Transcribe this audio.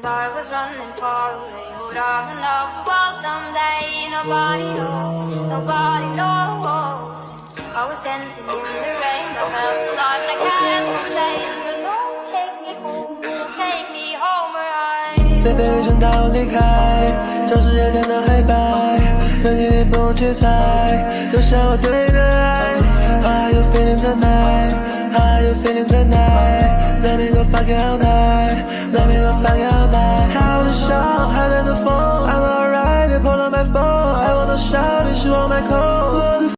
I was running far away, hold on enough the world someday. Nobody knows, nobody knows. I was dancing in the rain, I felt alive like I had no plane. But Lord, take me home where I 被被人到离开，将世界颠倒黑白，问题你不用去猜，留下我对你的爱。How you feeling tonight? How you feeling tonight? Let me go fucking all night.